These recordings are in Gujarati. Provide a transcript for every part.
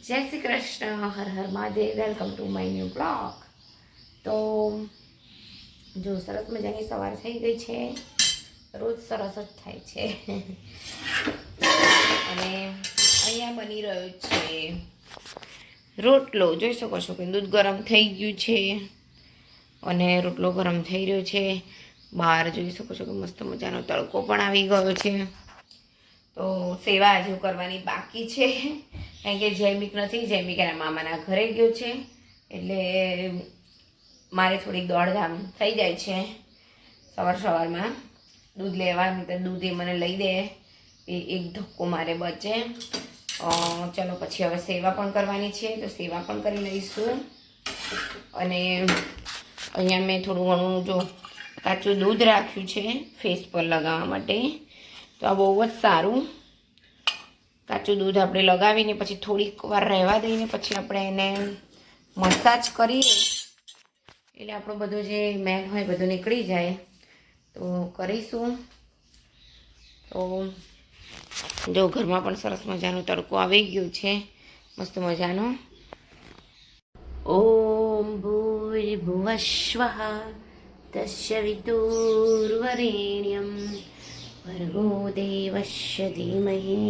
જય Shri Krishna, Har Har Mahadev. Welcome to my new blog. તો જો સરસ મજાની સવાર થઈ ગઈ છે. રોજ સરસ જ થાય છે. અને અહીંયા બની રહ્યો છે રોટલો. જોઈ શકો છો કે દૂધ ગરમ થઈ ગયું છે અને રોટલો ગરમ થઈ રહ્યો છે. બહાર જોઈ શકો છો કે મસ્ત મજાનો તડકો પણ આવી ગયો છે. તો સેવા હજુ કરવાની બાકી છે, કારણ કે જૈમિક નથી. જૈમિક એના મામાના ઘરે ગયો છે, એટલે મારે થોડીક દોડધામ થઈ જાય છે સવાર સવારમાં દૂધ લેવાની. તો દૂધ એ મને લઈ દે એ એક ધક્કો મારે બચે. ચલો પછી હવે સેવા પણ કરવાની છે, તો સેવા પણ કરી લઈશું. અને અહીંયા મેં થોડું ઘણું જો કાચું દૂધ રાખ્યું છે ફેસ પર લગાવવા માટે. તો આ બહુ જ સારું. કાચું દૂધ આપણે લગાવીને પછી થોડીક વાર રહેવા દઈને પછી આપણે એને મસાજ કરીએ એટલે આપણો બધો જે મેલ હોય બધું નીકળી જાય. તો કરીશું. તો જો ઘરમાં પણ સરસ મજાનો તડકો આવી ગયો છે, મસ્ત મજાનો. ઓમ ભૂર્ભુવસ્વઃ તસ્ય વિતુર્વરેણ્યમ ભર્ગો દેવસ્ય ધીમહિ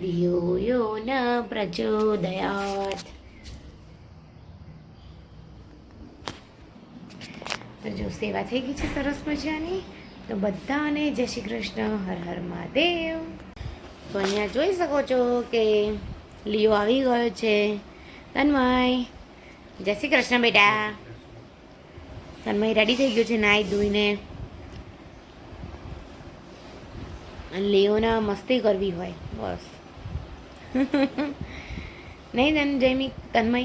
ધિયો યો ન પ્રચોદયાત. તો જો સેવા થઈ ગઈ છે સરસ મજાની. તો બધાને જય શ્રી કૃષ્ણ, હર હર મહાદેવ. તો અહીંયા જોઈ શકો છો કે લિયો આવી ગયો છે. તન્મય, જય શ્રી કૃષ્ણ બેટા. તન્મય રેડી થઈ ગયો છે નાહી ધોઈને. લિયોને મસ્તી કરવી હોય બસ. નહીં જૈમિક, તન્મય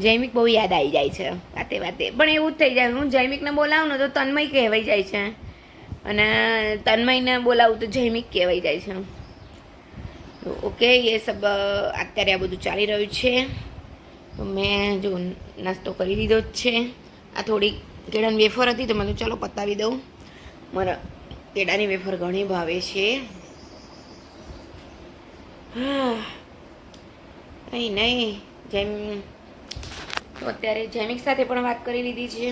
જૈમિક બહુ યાદ આવી જાય છે વાતે વાતે. પણ એવું જ થઈ જાય, હું જૈમિકને બોલાવું ને તો તન્મય કહેવાઈ જાય છે, અને તન્મયને બોલાવું તો જૈમિક કહેવાઈ જાય છે. તો ઓકે, એ સબ અત્યારે આ બધું ચાલી રહ્યું છે. તો મેં જો નાસ્તો કરી દીધો જ છે. આ થોડીક કેળાની વેફર હતી તો મેં તો ચાલો પતાવી દઉં. મારા કેળાની વેફર ઘણી ભાવે છે. નહીં તો અત્યારે જૈમિક સાથે પણ વાત કરી લીધી છે.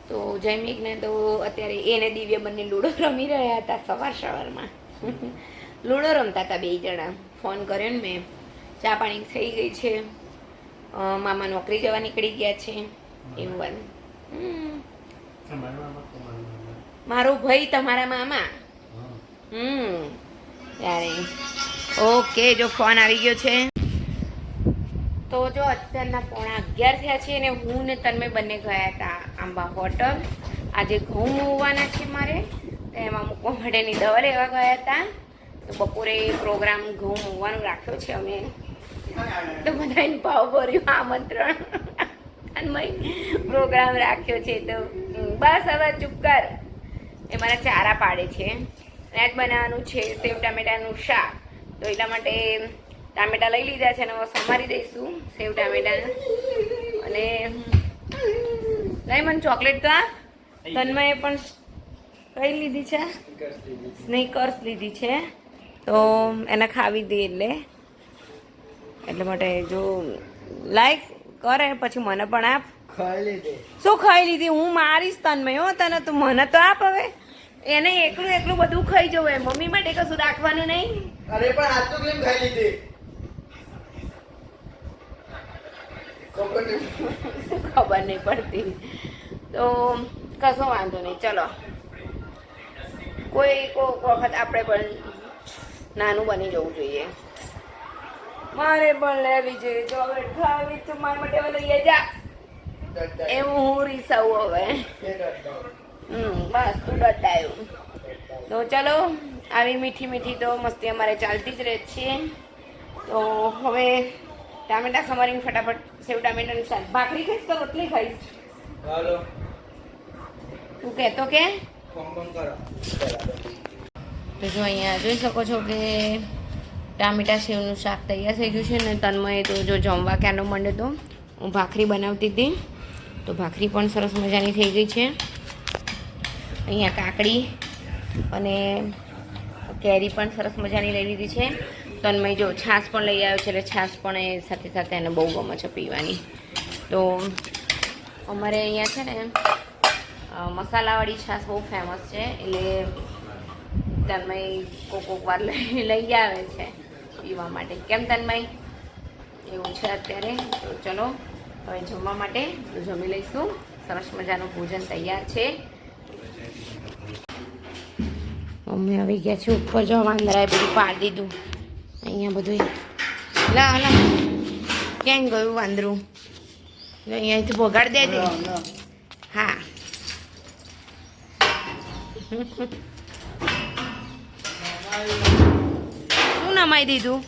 તો જૈમિકને તો અત્યારે એને દિવ્ય બંને લૂડો રમી રહ્યા હતા સવારમાં. લૂડો રમતા હતા બે જણા. ફોન કર્યો ને મેં, ચા પાણી થઈ ગઈ છે. મામા નોકરી જવા નીકળી ગયા છે એવું વાત. મારો ભાઈ તમારા મામા. ત્યારે ઓકે, જો ફોન આવી ગયો છે. તો જો અત્યારના 11:15 થયા છે અને હું ને તન્મય બંને ગયા હતા આંબા હોટલ. આજે ઘઉં હોવાના છે મારે, તો એમાં મૂકવા માટેની દવા લેવા ગયા હતા. તો બપોરે પ્રોગ્રામ ઘઉં હોવાનું રાખ્યો છે અમે. તો બધાને ભાવ ભર્યું આમંત્રણ. તન્મય પ્રોગ્રામ રાખ્યો છે તો બસ હવે ચૂપ કર. એ મારા ચારા પાડે છે. આજ બનાવવાનું છે સેવ ટામેટાનું શાક. તો એટલા માટે ટામેટા લઈ લીધા છે અને સમારી દઈશું સેવ ટામેટા. અને લઈ મને ચોકલેટ તો આ. તન્મયે પણ કઈ લીધી છે? સ્નીકર્સ લીધી છે. તો એને ખાવી દે એટલે માટે જો લાઈક કરે પછી મને પણ આપ. શું ખાઈ લીધી? હું મારીશ તન્મય હો તને. તું મને તો આપ હવે. એને એકલું બધું ખાઈ જવું. મમ્મી માટે કશું રાખવાનું નહીં. અરે પણ આ તો કેમ ખાઈ લીધી? ખબર નહીં પડતી. તો કશો વાંધો નહીં, ચલો. કોઈક વખત આપણે પણ નાનું બની જવું જોઈએ. મારે પણ લેવી જોઈએ ચોકલેટ ખાવી તો મારા માટે હવે લઈ જા. એવું હું રીસાવું હવે. બસ તું ડટાયું. તો ચલો, આવી મીઠી મીઠી તો મસ્તી અમારે ચાલતી જ રહે છે. તો હવે ટામેટા સમારીને ફટાફટ સેવ ટામેટાનું શાક. ભાખરી ખાઈશ તો રોટલી ખાઈશ? તું કહેતો કે? તો જો અહીંયા જોઈ શકો છો કે ટામેટા સેવનું શાક તૈયાર થઈ ગયું છે ને. તન્મયે તો જો જમવા ક્યાંનો મંડે તો હું ભાખરી બનાવતી હતી. તો ભાખરી પણ સરસ મજાની થઈ ગઈ છે. અહીંયા કાકડી અને કેરી પણ સરસ મજાની લઈ લીધી છે. તન્મય જો છાશ પણ લઈ આવ્યો છે, એટલે છાશ પણ એ સાથે સાથે એને બહુ ગમે છે પીવાની. તો અમારે અહીંયા છે ને મસાલાવાળી છાશ બહુ ફેમસ છે, એટલે તન્મય કોક વાર લઈ આવે છે પીવા માટે. કેમ તન્મય? એવું છે અત્યારે. તો ચલો હવે જમવા માટે જમી લઈશું. સરસ મજાનું ભોજન તૈયાર છે. અમે આવી ગયા છે ઉપર. જો વાંદરાએ બધું પાડી દીધું અહીંયા બધું. લા ક્યાં ગયું વાંદરું? અહીંયાથી ભગાડી દે. હા શું નમાઈ દીધું?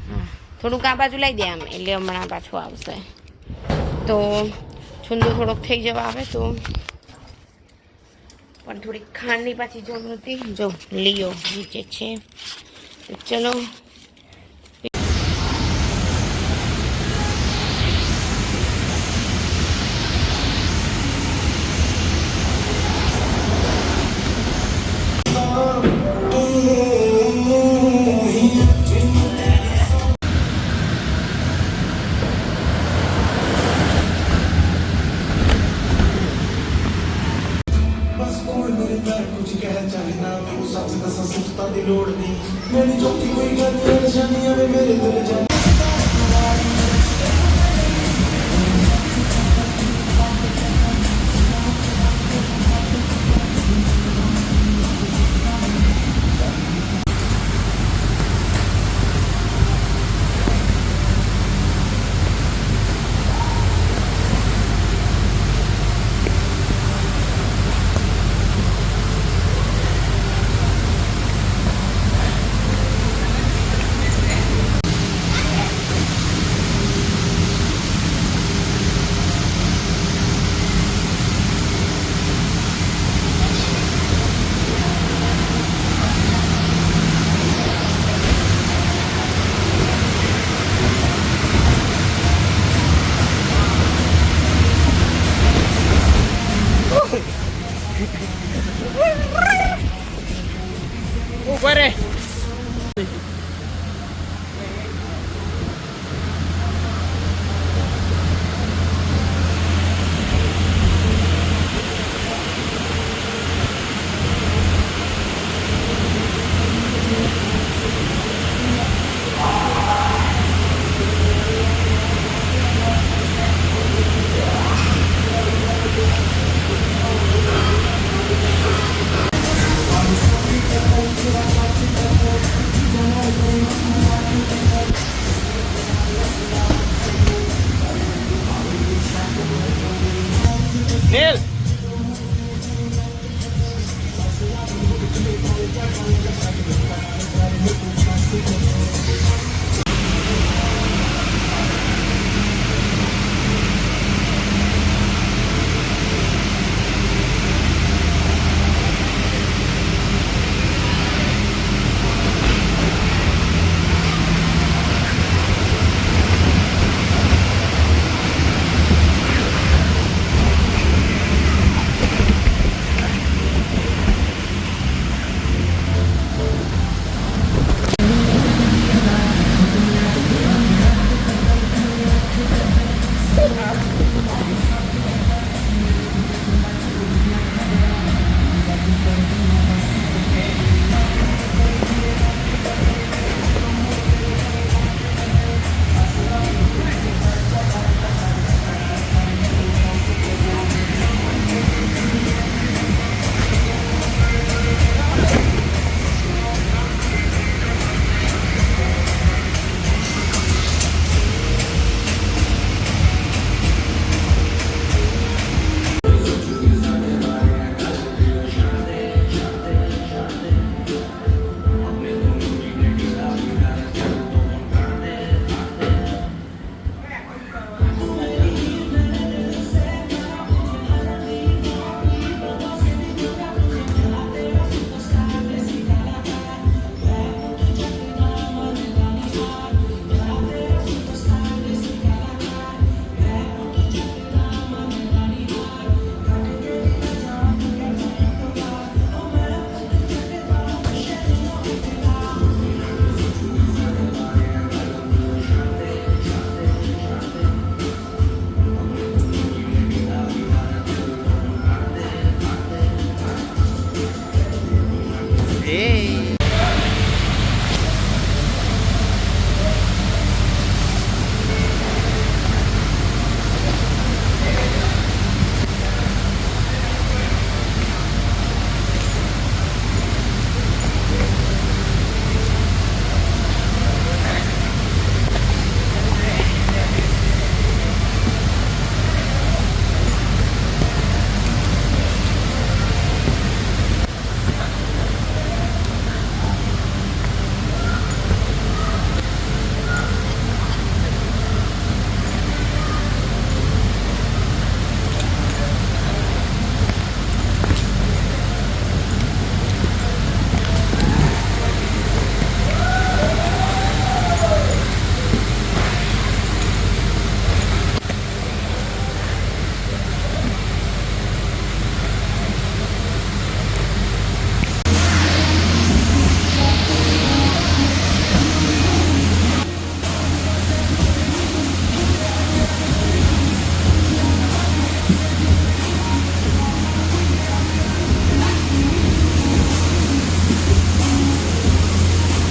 હા થોડુંક આ બાજુ લઈ દે આમ, એટલે હમણાં પાછું આવશે. તો છુંદો થોડોક થઈ જવા આવે તો પણ થોડીક ખાંડની પાછી જરૂર હતી. જો લીયો નીચે છે. ચલો ઉપર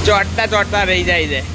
ચોટતા ચોટતા રહી જાય છે